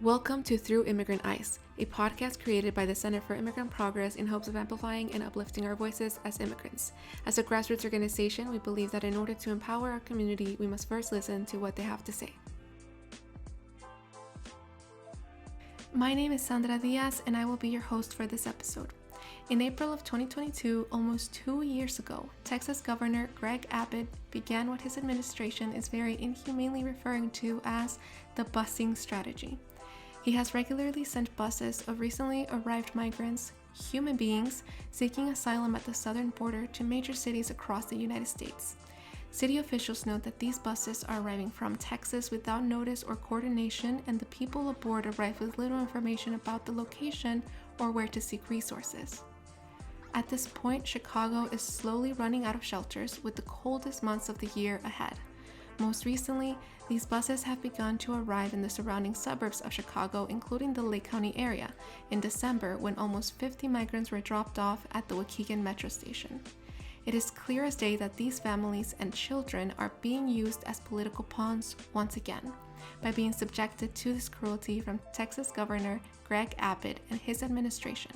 Welcome to Through Immigrant Eyes, a podcast created by the Center for Immigrant Progress in hopes of amplifying and uplifting our voices as immigrants. As a grassroots organization, we believe that in order to empower our community, we must first listen to what they have to say. My name is Sandra Diaz, and I will be your host for this episode. In April of 2022, almost 2 years ago, Texas Governor Greg Abbott began what his administration is very inhumanely referring to as the busing strategy. He has regularly sent buses of recently arrived migrants, human beings, seeking asylum at the southern border to major cities across the United States. City officials note that these buses are arriving from Texas without notice or coordination, and the people aboard arrive with little information about the location or where to seek resources. At this point, Chicago is slowly running out of shelters with the coldest months of the year ahead. Most recently, these buses have begun to arrive in the surrounding suburbs of Chicago, including the Lake County area, in December when almost 50 migrants were dropped off at the Waukegan metro station. It is clear as day that these families and children are being used as political pawns once again, by being subjected to this cruelty from Texas Governor Greg Abbott and his administration.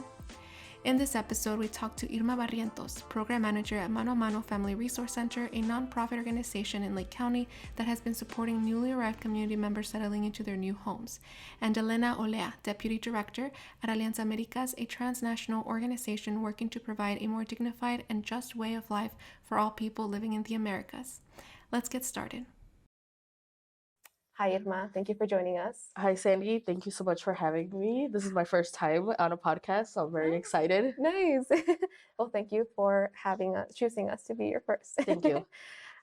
In this episode, we talked to Irma Barrientos, Program Manager at Mano Family Resource Center, a nonprofit organization in Lake County that has been supporting newly arrived community members settling into their new homes, and Helena Olea, Deputy Director at Alianza Americas, a transnational organization working to provide a more dignified and just way of life for all people living in the Americas. Let's get started. Hi, Irma. Thank you for joining us. Hi, Sandy. Thank you so much for having me. This is my first time on a podcast, so I'm very excited. Nice. Well, thank you for choosing us to be your first. Thank you.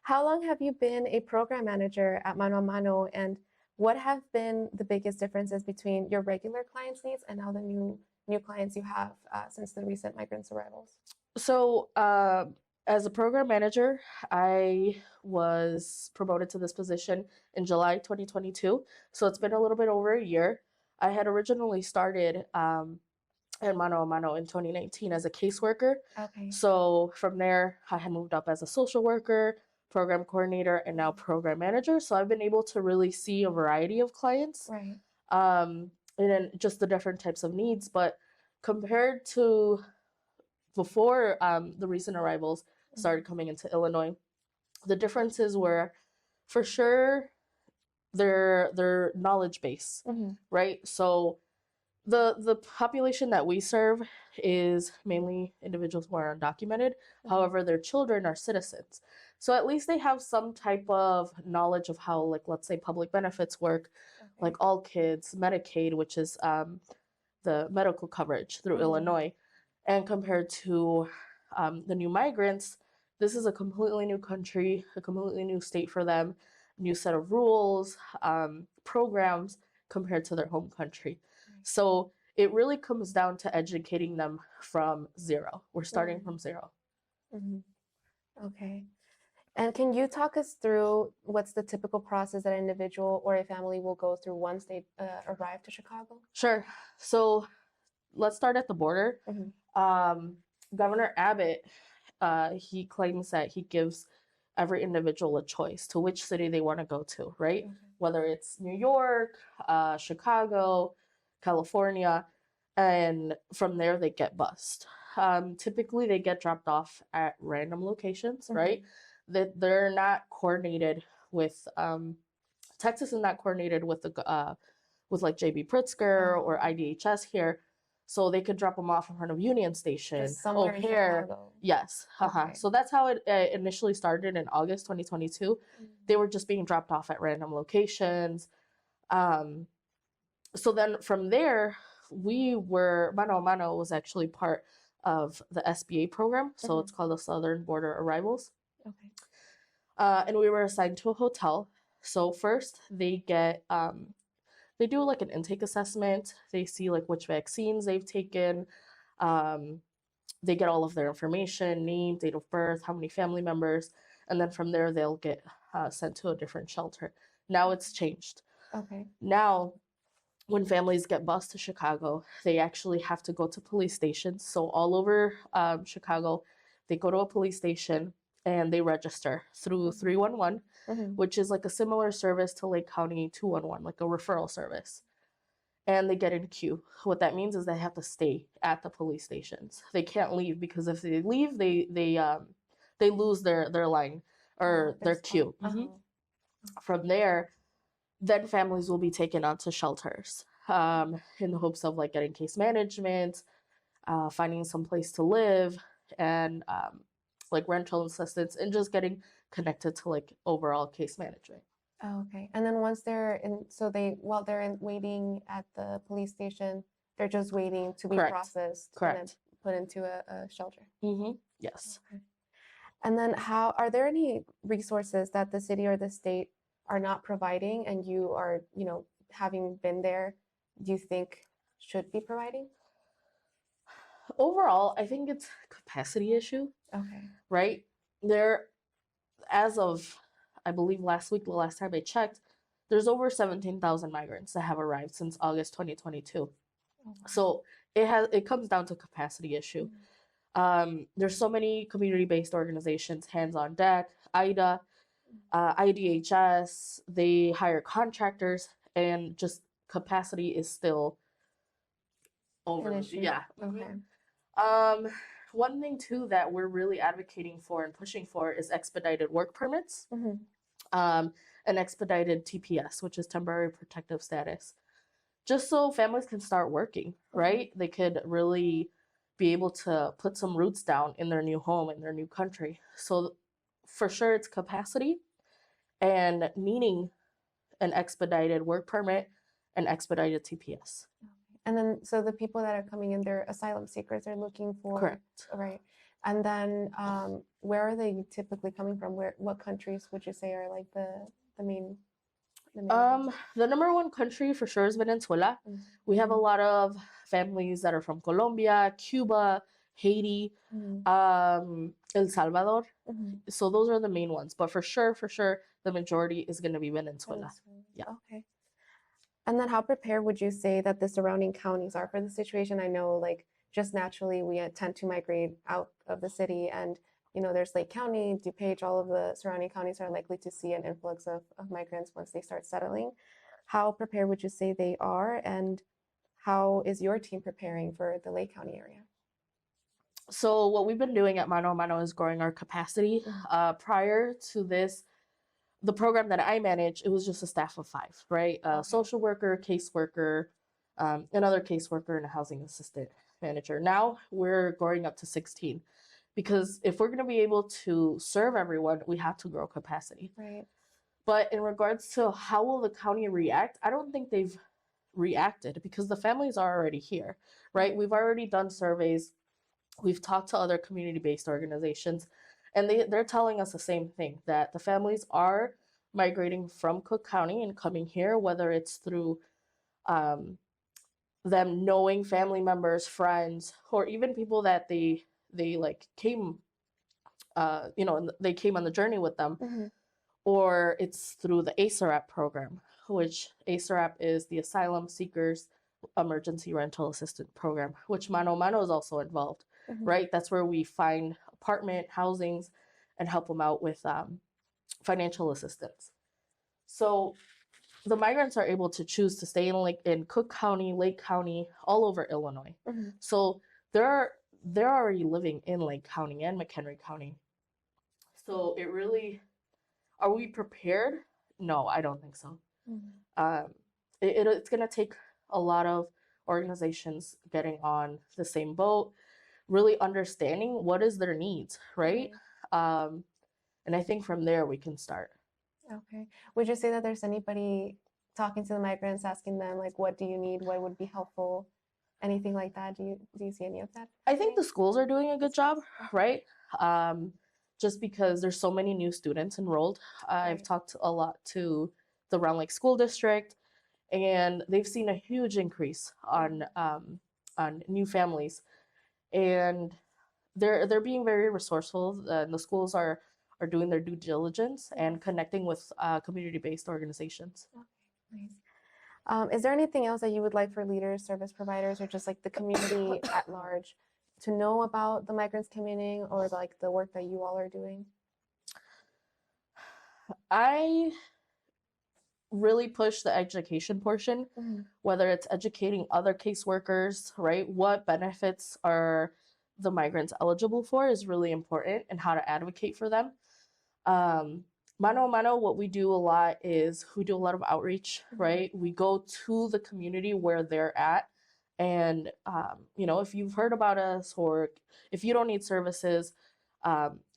How long have you been a program manager at Mano, and what have been the biggest differences between your regular clients' needs and now the new clients you have since the recent migrants' arrivals? So, as a program manager, I was promoted to this position in July 2022. So it's been a little bit over a year. I had originally started at Mano in 2019 as a caseworker. Okay. So from there, I had moved up as a social worker, program coordinator, and now program manager. So I've been able to really see a variety of clients. Right. And then just the different types of needs. But compared to before the recent arrivals started coming into Illinois, the differences were, for sure, their knowledge base, right? So the population that we serve is mainly individuals who are undocumented. However, their children are citizens. So at least they have some type of knowledge of how, like, let's say public benefits work, like all kids, Medicaid, which is the medical coverage through Illinois. And compared to the new migrants, this is a completely new country, a completely new state for them, new set of rules, programs compared to their home country. So it really comes down to educating them from zero. We're starting from zero. Okay. And can you talk us through what's the typical process that an individual or a family will go through once they arrive to Chicago? Sure. So let's start at the border. Governor Abbott, he claims that he gives every individual a choice to which city they want to go to, right? Whether it's New York, Chicago, California, and from there they get bused. Typically they get dropped off at random locations, right? That they're not coordinated with, Texas is not coordinated with the with like J.B. Pritzker or IDHS here. So they could drop them off in front of Union Station, O'Hare. Yes. Okay. So that's how it initially started in August 2022. They were just being dropped off at random locations. So then from there, Mano was actually part of the SBA program. So it's called the Southern Border Arrivals. Okay. And we were assigned to a hotel. So first they get... they do like an intake assessment. They see like which vaccines they've taken. They get all of their information, name, date of birth, how many family members. And then from there, they'll get sent to a different shelter. Now it's changed. Okay. Now, when families get bused to Chicago, they actually have to go to police stations. So all over Chicago, they go to a police station and they register through 311, which is like a similar service to Lake County 211, like a referral service. and they get in queue. What that means is they have to stay at the police stations. They can't leave, because if they leave, they lose their line or their queue. From there, then families will be taken out to shelters in the hopes of like getting case management, finding some place to live, and like rental assistance, and just getting connected to like overall case management. Oh, okay. And then once they're in, so while they're waiting at the police station, they're just waiting to be Correct. processed Correct. and then put into a shelter. Yes. Okay. And then are there any resources that the city or the state are not providing, and you are, having been there, do you think should be providing? Overall, I think it's a capacity issue. Okay. Right? There, as of, I believe last week, the last time I checked, there's over 17,000 migrants that have arrived since August 2022. Oh, wow. So it comes down to capacity issue. There's so many community-based organizations, Hands on Deck, IDA, IDHS, they hire contractors, and just capacity is still over. Yeah. Okay. One thing too that we're really advocating for and pushing for is expedited work permits, and expedited TPS, which is temporary protective status, just so families can start working, right? They could really be able to put some roots down in their new home, in their new country. So for sure, it's capacity and needing an expedited work permit and expedited TPS. And then, so the people that are coming in, they're asylum seekers. They're looking for. Correct. Right. And then, where are they typically coming from? What countries would you say are like the main? The number one country for sure is Venezuela. We have a lot of families that are from Colombia, Cuba, Haiti, El Salvador. So those are the main ones. But for sure, the majority is going to be Venezuela. Yeah. Okay. And then how prepared would you say that the surrounding counties are for the situation? I know, like, just naturally we tend to migrate out of the city, and there's Lake County, DuPage, all of the surrounding counties are likely to see an influx of migrants once they start settling. How prepared would you say they are, and how is your team preparing for the Lake County area? So what we've been doing at Mano is growing our capacity. Prior to this, the program that I manage, it was just a staff of 5, right? A social worker, caseworker, another caseworker, and a housing assistant manager. Now we're growing up to 16, because if we're going to be able to serve everyone, we have to grow capacity. Right. But in regards to how will the county react, I don't think they've reacted, because the families are already here, right? We've already done surveys. We've talked to other community-based organizations, and they're telling us the same thing, that the families are migrating from Cook County and coming here, whether it's through them knowing family members, friends, or even people that they like came, they came on the journey with them, or it's through the ASARAP program, which ASARAP is the Asylum Seekers Emergency Rental Assistance Program, which Mano is also involved, right? That's where we find apartment housings and help them out with financial assistance. So the migrants are able to choose to stay in Cook County, Lake County, all over Illinois. So they're already living in Lake County and McHenry County. So are we prepared? No, I don't think so. It's going to take a lot of organizations getting on the same boat, really understanding what is their needs, right? And I think from there we can start. Okay. Would you say that there's anybody talking to the migrants, asking them, like, what do you need? What would be helpful? Anything like that? Do you see any of that? I think the schools are doing a good job, right? Just because there's so many new students enrolled. I've talked a lot to the Round Lake School District, and they've seen a huge increase on new families, and they're being very resourceful. The schools are doing their due diligence and connecting with community-based organizations. Okay, nice. Is there anything else that you would like for leaders, service providers, or just like the community at large to know about the migrants coming in, or like the work that you all are doing? really push the education portion, whether it's educating other caseworkers, right? What benefits are the migrants eligible for is really important, and how to advocate for them. Mano, what we do a lot is we do a lot of outreach, right? We go to the community where they're at. And, if you've heard about us, or if you don't need services,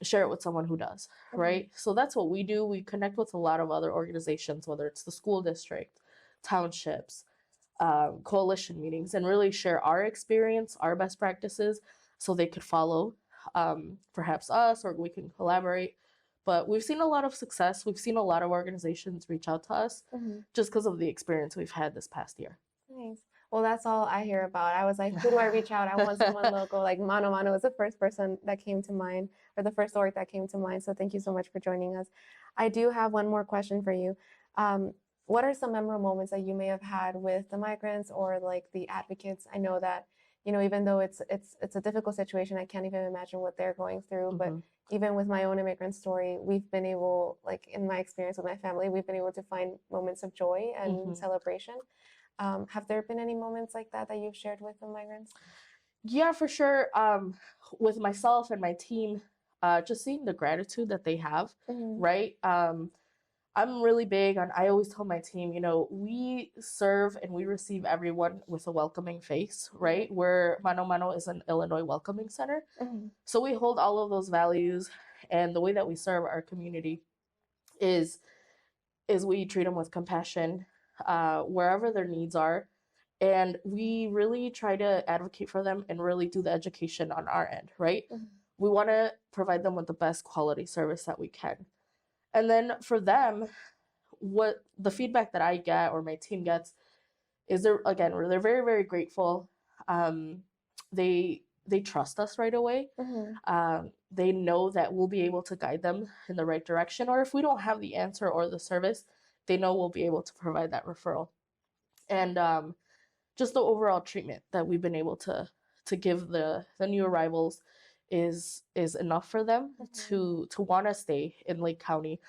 share it with someone who does, right? So that's what we do. We connect with a lot of other organizations, whether it's the school district, townships, coalition meetings, and really share our experience, our best practices, so they could follow perhaps us, or we can collaborate. But we've seen a lot of success. We've seen a lot of organizations reach out to us just because of the experience we've had this past year. Nice. Well, that's all I hear about. I was like, who do I reach out? I want someone local. Like Mano was the first person that came to mind, or the first org that came to mind. So thank you so much for joining us. I do have one more question for you. What are some memorable moments that you may have had with the migrants or like the advocates? I know that, even though it's a difficult situation, I can't even imagine what they're going through. But even with my own immigrant story, we've been able, like in my experience with my family, we've been able to find moments of joy and celebration. Have there been any moments like that you've shared with the migrants? Yeah, for sure. With myself and my team, just seeing the gratitude that they have, right? I'm really big on, I always tell my team, we serve and we receive everyone with a welcoming face, right? Where Mano is an Illinois welcoming center. So we hold all of those values, and the way that we serve our community is we treat them with compassion, wherever their needs are. And we really try to advocate for them and really do the education on our end, right? We want to provide them with the best quality service that we can. And then for them, what the feedback that I get, or my team gets, is they're very, very grateful. They trust us right away. They know that we'll be able to guide them in the right direction. Or if we don't have the answer or the service, they know we'll be able to provide that referral. And just the overall treatment that we've been able to give the new arrivals is enough for them to want to stay in Lake County.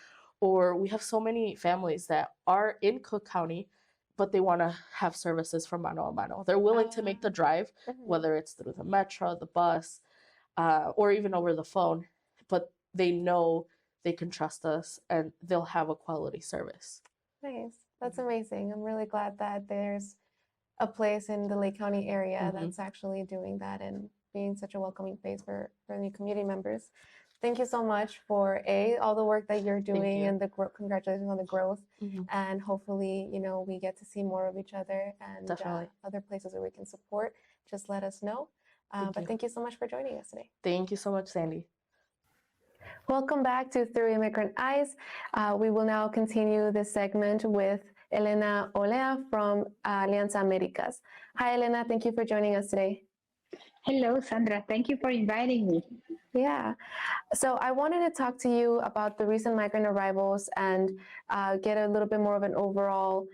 Or we have so many families that are in Cook County, but they want to have services from Mano a Mano. They're willing to make the drive, whether it's through the metro, the bus, or even over the phone, but they know they can trust us and they'll have a quality service. Nice. That's amazing. I'm really glad that there's a place in the Lake County area that's actually doing that and being such a welcoming face for new community members. Thank you so much for all the work that you're doing, and the congratulations on the growth. And hopefully, we get to see more of each other, and other places where we can support. Just let us know. Thank you so much for joining us today. Thank you so much, Sandy. Welcome back to Through Immigrant Eyes. We will now continue this segment with Helena Olea from Alianza Americas. Hi, Helena. Thank you for joining us today. Hello, Sandra. Thank you for inviting me. Yeah. So I wanted to talk to you about the recent migrant arrivals and get a little bit more of an overall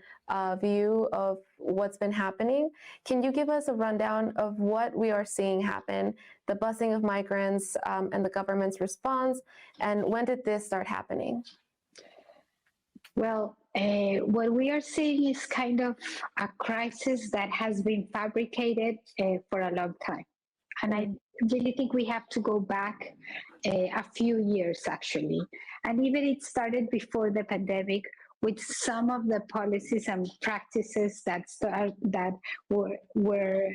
view of what's been happening. Can you give us a rundown of what we are seeing happen, the busing of migrants and the government's response, and when did this start happening? Well, what we are seeing is kind of a crisis that has been fabricated for a long time. And I really think we have to go back a few years, actually. And even it started before the pandemic with some of the policies and practices that were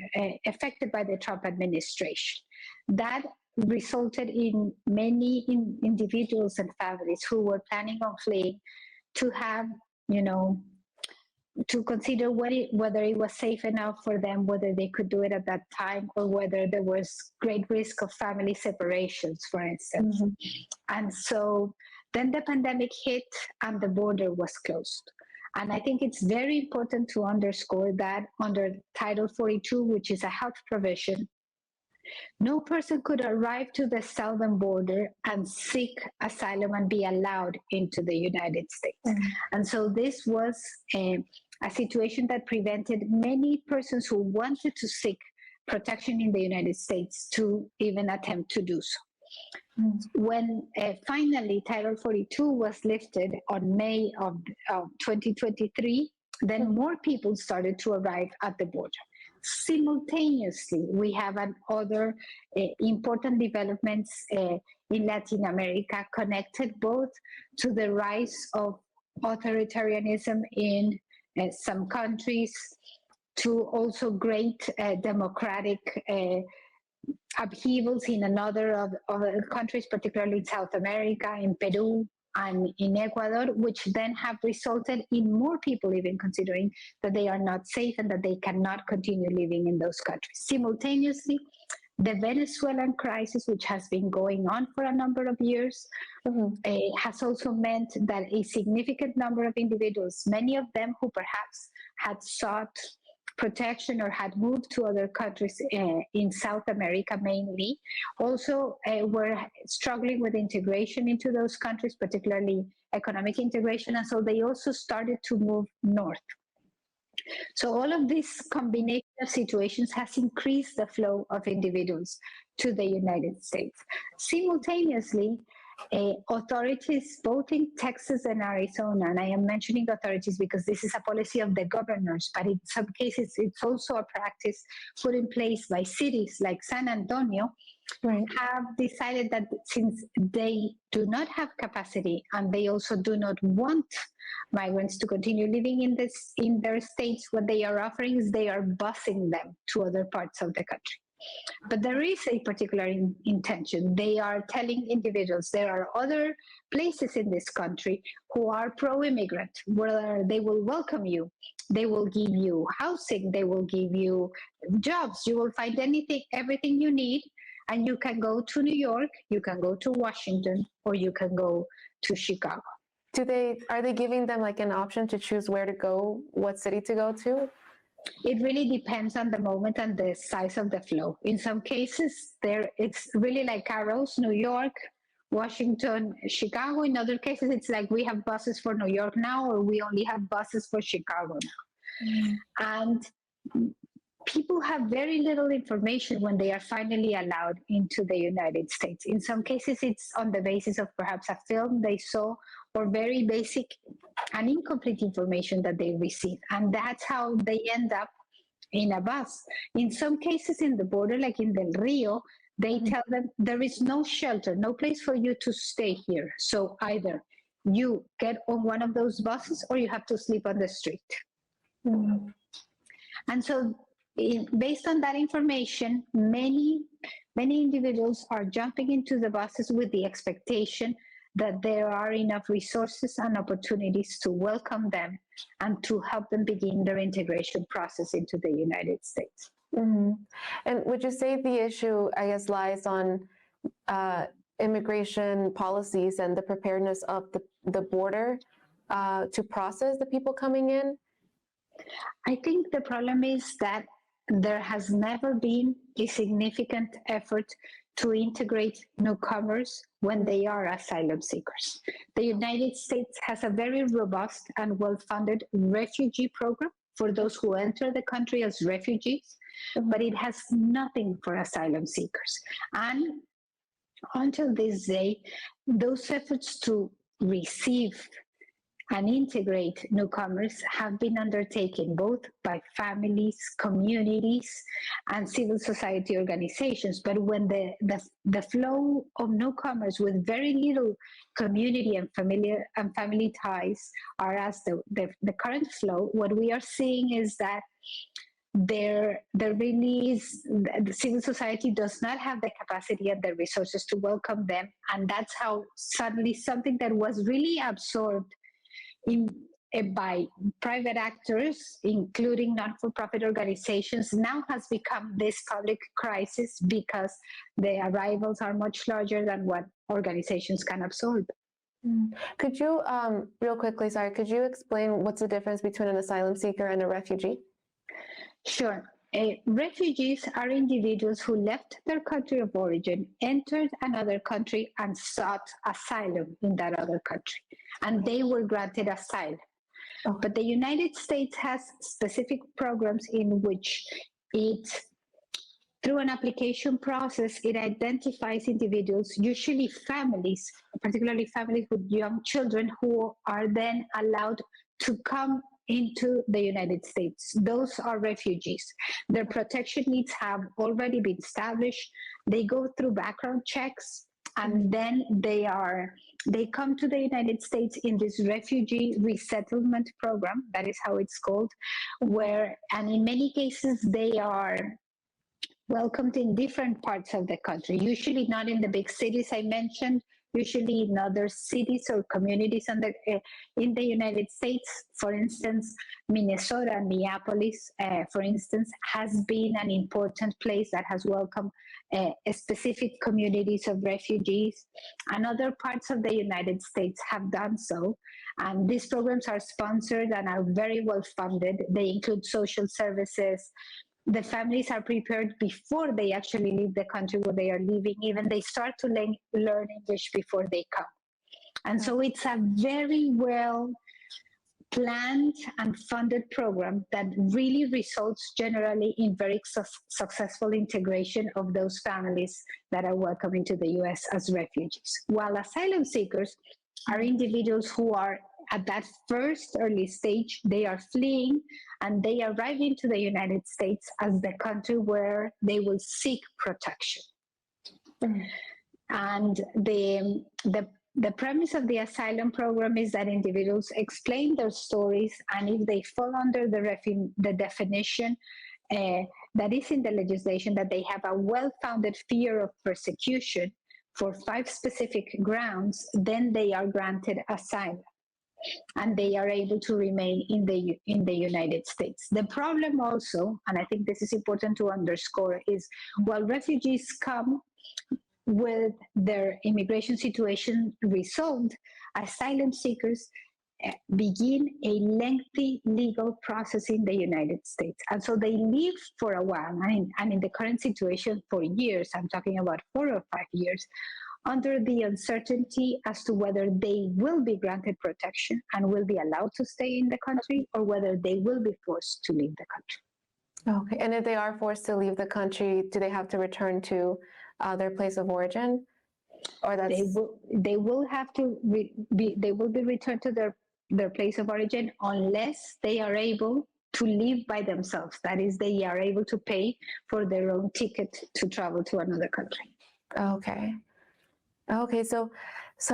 affected by the Trump administration. That resulted in many individuals and families who were planning on fleeing to have, to consider whether it was safe enough for them, whether they could do it at that time, or whether there was great risk of family separations, for instance. And so then the pandemic hit and the border was closed. And I think it's very important to underscore that under Title 42, which is a health provision, no person could arrive to the southern border and seek asylum and be allowed into the United States. And so this was a situation that prevented many persons who wanted to seek protection in the United States to even attempt to do so. When finally Title 42 was lifted on May of 2023, then more people started to arrive at the border. Simultaneously, we have other important developments in Latin America connected both to the rise of authoritarianism in some countries, to also great democratic upheavals in another of countries, particularly in South America, in Peru, and in Ecuador, which then have resulted in more people even considering that they are not safe and that they cannot continue living in those countries. Simultaneously, the Venezuelan crisis, which has been going on for a number of years, has also meant that a significant number of individuals, many of them who perhaps had sought protection or had moved to other countries in South America mainly, also were struggling with integration into those countries, particularly economic integration, and so they also started to move north. So all of this combination of situations has increased the flow of individuals to the United States. Simultaneously, authorities both in Texas and Arizona, and I am mentioning authorities because this is a policy of the governors, but in some cases it's also a practice put in place by cities like San Antonio, have decided that since they do not have capacity and they also do not want migrants to continue living in their states, what they are offering is they are busing them to other parts of the country. But there is a particular intention. They are telling individuals there are other places in this country who are pro-immigrant, where they will welcome you. They will give you housing. They will give you jobs. You will find everything you need, and you can go to New York, you can go to Washington, or you can go to Chicago. Are they giving them like an option to choose where to go, what city to go to? It really depends on the moment and the size of the flow. In some cases, it's really like arrows, New York, Washington, Chicago. In other cases, it's like we have buses for New York now, or we only have buses for Chicago now. And people have very little information when they are finally allowed into the United States. In some cases, it's on the basis of perhaps a film they saw or very basic and incomplete information that they receive. And that's how they end up in a bus. In some cases in the border, like in Del Rio, they tell them there is no shelter, no place for you to stay here. So either you get on one of those buses or you have to sleep on the street. And so based on that information, many individuals are jumping into the buses with the expectation that there are enough resources and opportunities to welcome them and to help them begin their integration process into the United States. And would you say the issue, I guess, lies on immigration policies and the preparedness of the border to process the people coming in? I think the problem is that there has never been a significant effort to integrate newcomers when they are asylum seekers. The United States has a very robust and well-funded refugee program for those who enter the country as refugees, but it has nothing for asylum seekers. And until this day, those efforts to receive and integrate newcomers have been undertaken both by families, communities, and civil society organizations. But when the flow of newcomers with very little community and family ties are as the current flow, what we are seeing is that there really is, the civil society does not have the capacity and the resources to welcome them. And that's how suddenly something that was really absorbed by private actors, including non-for-profit organizations, now has become this public crisis because the arrivals are much larger than what organizations can absorb. Could you, real quickly, could you explain what's the difference between an asylum seeker and a refugee? Sure. Refugees are individuals who left their country of origin, entered another country, and sought asylum in that other country, and they were granted asylum. But the United States has specific programs in which it, through an application process, it identifies individuals, usually families, particularly families with young children, who are then allowed to come into the United States. Those are refugees. Their protection needs have already been established. They go through background checks, and then they come to the United States in this refugee resettlement program, that is how it's called, and in many cases they are welcomed in different parts of the country, usually not in the big cities I mentioned, usually in other cities or communities in the United States. For instance, Minnesota, Minneapolis, for instance, has been an important place that has welcomed specific communities of refugees, and other parts of the United States have done so. And these programs are sponsored and are very well funded. They include social services. The families are prepared before they actually leave the country where they are living. Even they start to learn English before they come. And so it's a very well planned and funded program that really results generally in very successful integration of those families that are welcome into the US as refugees. While asylum seekers are individuals who are at that first early stage, they are fleeing and they arrive into the United States as the country where they will seek protection. And the premise of the asylum program is that individuals explain their stories, and if they fall under the definition that is in the legislation, that they have a well-founded fear of persecution for 5 specific grounds, then they are granted asylum and they are able to remain in the United States. The problem also, and I think this is important to underscore, is while refugees come with their immigration situation resolved, asylum seekers begin a lengthy legal process in the United States. And so they live for a while, and in the current situation for years, I'm talking about 4 or 5 years, under the uncertainty as to whether they will be granted protection and will be allowed to stay in the country, or whether they will be forced to leave the country. Okay, and if they are forced to leave the country, do they have to return to their place of origin? Or they will have to they will be returned to their place of origin unless they are able to live by themselves. That is, they are able to pay for their own ticket to travel to another country. Okay, so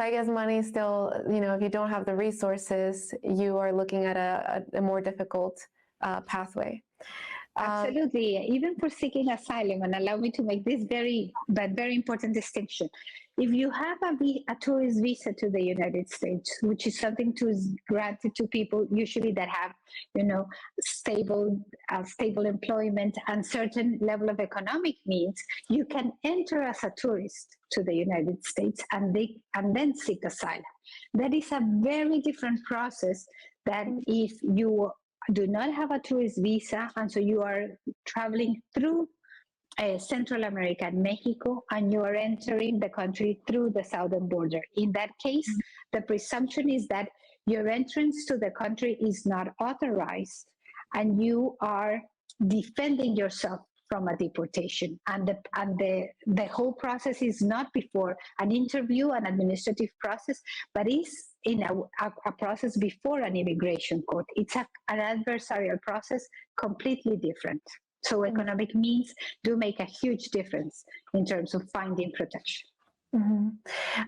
I guess money still, if you don't have the resources, you are looking at a more difficult pathway. Absolutely. Even for seeking asylum, and allow me to make this very important distinction. If you have a tourist visa to the United States, which is something granted to people usually that have, stable employment and certain level of economic needs, you can enter as a tourist to the United States and then seek asylum. That is a very different process than if you do not have a tourist visa, and so you are traveling through Central America and Mexico, and you are entering the country through the southern border. In that case, the presumption is that your entrance to the country is not authorized, and you are defending yourself from a deportation. And the whole process is not before an interview, an administrative process, but is in a process before an immigration court. It's an adversarial process, completely different. So economic means do make a huge difference in terms of finding protection. Mm-hmm.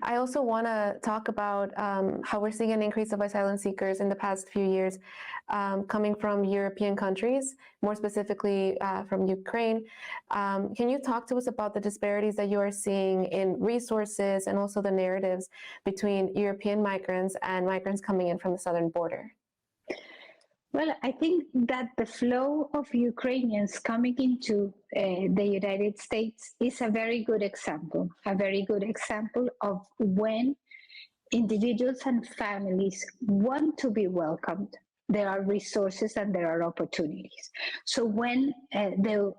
I also want to talk about how we're seeing an increase of asylum seekers in the past few years coming from European countries, more specifically from Ukraine. Can you talk to us about the disparities that you are seeing in resources and also the narratives between European migrants and migrants coming in from the southern border? Well, I think that the flow of Ukrainians coming into the United States is a very good example of when individuals and families want to be welcomed there are resources and there are opportunities. So when the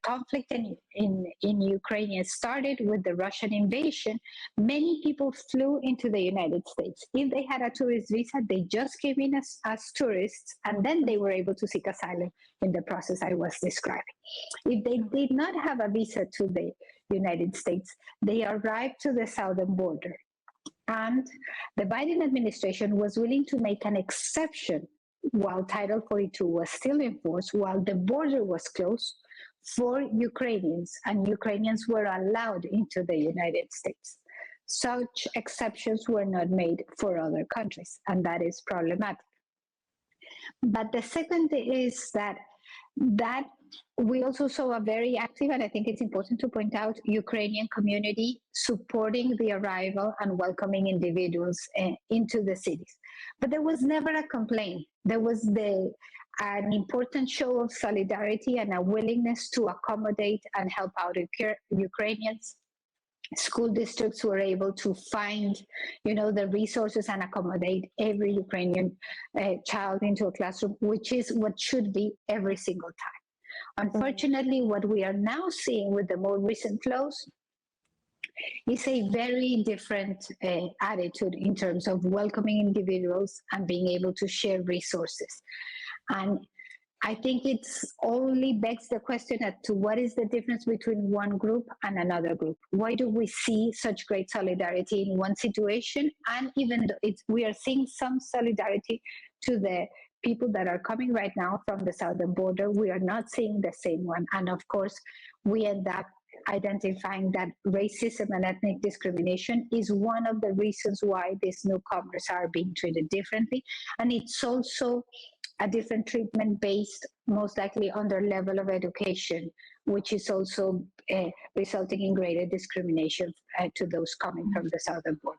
conflict in Ukraine started with the Russian invasion, many people flew into the United States. If they had a tourist visa, they just came in as tourists, and then they were able to seek asylum in the process I was describing. If they did not have a visa to the United States, they arrived to the southern border. And the Biden administration was willing to make an exception while Title 42 was still in force, while the border was closed for Ukrainians, and Ukrainians were allowed into the United States. Such exceptions were not made for other countries, and that is problematic. But the second is that we also saw a very active, and I think it's important to point out, Ukrainian community supporting the arrival and welcoming individuals into the cities. But there was never a complaint. There was an important show of solidarity and a willingness to accommodate and help out Ukrainians. School districts were able to find, the resources and accommodate every Ukrainian child into a classroom, which is what should be every single time. Unfortunately, what we are now seeing with the more recent flows is a very different attitude in terms of welcoming individuals and being able to share resources. And I think it's only begs the question as to what is the difference between one group and another group. Why do we see such great solidarity in one situation? And even though we are seeing some solidarity to the people that are coming right now from the southern border, we are not seeing the same one. And of course, we end up identifying that racism and ethnic discrimination is one of the reasons why these newcomers are being treated differently. And it's also a different treatment based most likely on their level of education, which is also resulting in greater discrimination to those coming from the southern border.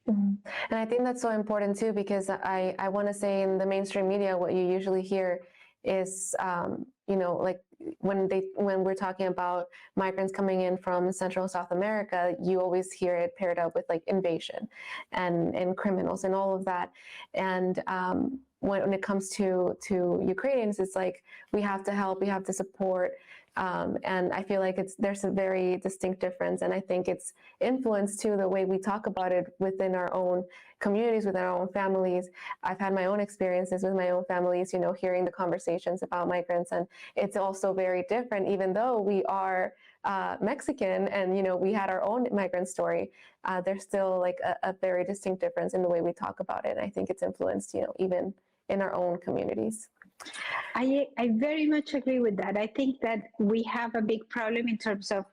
Mm-hmm. And I think that's so important too, because I want to say in the mainstream media, what you usually hear is, like when we're talking about migrants coming in from Central South America, you always hear it paired up with like invasion and criminals and all of that. And when it comes to Ukrainians, it's like we have to help, we have to support. And I feel like there's a very distinct difference. And I think it's influenced too the way we talk about it within our own communities, within our own families. I've had my own experiences with my own families, hearing the conversations about migrants. And it's also very different, even though we are Mexican and, we had our own migrant story. There's still like a very distinct difference in the way we talk about it. And I think it's influenced, even in our own communities. I very much agree with that. I think that we have a big problem in terms of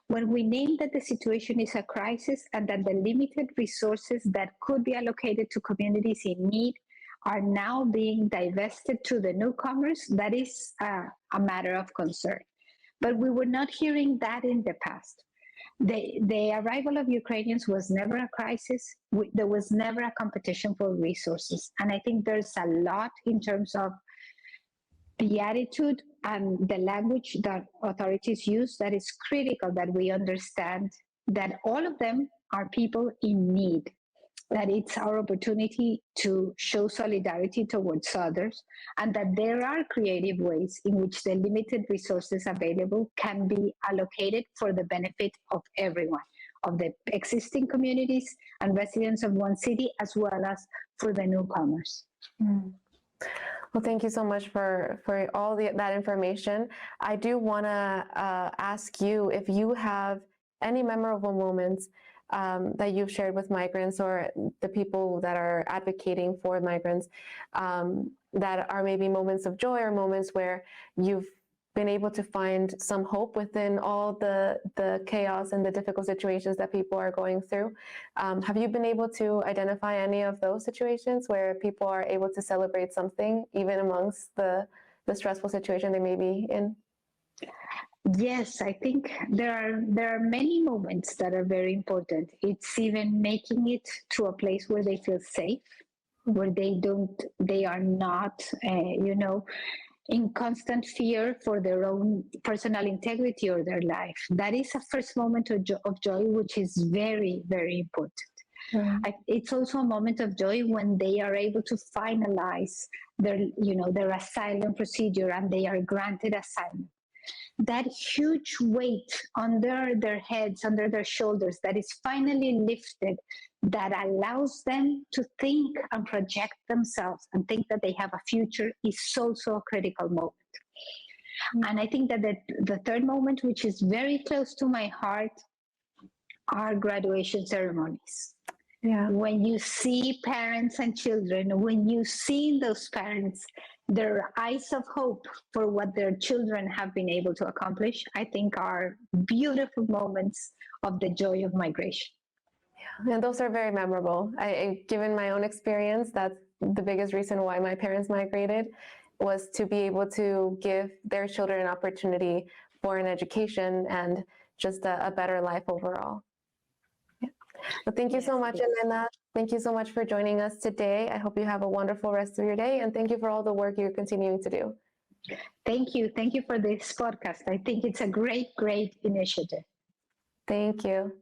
when we name that the situation is a crisis and that the limited resources that could be allocated to communities in need are now being divested to the newcomers, that is a matter of concern. But we were not hearing that in the past. The arrival of Ukrainians was never a crisis. There was never a competition for resources. And I think there's a lot in terms of the attitude and the language that authorities use that is critical, that we understand that all of them are people in need, that it's our opportunity to show solidarity towards others, and that there are creative ways in which the limited resources available can be allocated for the benefit of everyone, of the existing communities and residents of one city, as well as for the newcomers. Mm. Well, thank you so much for all that information. I do want to ask you if you have any memorable moments that you've shared with migrants or the people that are advocating for migrants that are maybe moments of joy or moments where you've been able to find some hope within all the chaos and the difficult situations that people are going through. Have you been able to identify any of those situations where people are able to celebrate something even amongst the stressful situation they may be in? Yes, I think there are many moments that are very important. It's even making it to a place where they feel safe, where they are not, in constant fear for their own personal integrity or their life. That is a first moment of joy, which is very, very important. It's also a moment of joy when they are able to finalize their asylum procedure and they are granted asylum. That huge weight under their heads, under their shoulders, that is finally lifted, that allows them to think and project themselves and think that they have a future, is so a critical moment. And I think that the third moment, which is very close to my heart, are graduation ceremonies. Yeah. When you see parents and children, when you see those parents, their eyes of hope for what their children have been able to accomplish, I think are beautiful moments of the joy of migration. Yeah, and those are very memorable. Given my own experience, that's the biggest reason why my parents migrated, was to be able to give their children an opportunity for an education and just a better life overall. Yeah. Well, thank you so much, Helena. Thank you so much for joining us today. I hope you have a wonderful rest of your day, and thank you for all the work you're continuing to do. Thank you. Thank you for this podcast. I think it's a great initiative. Thank you.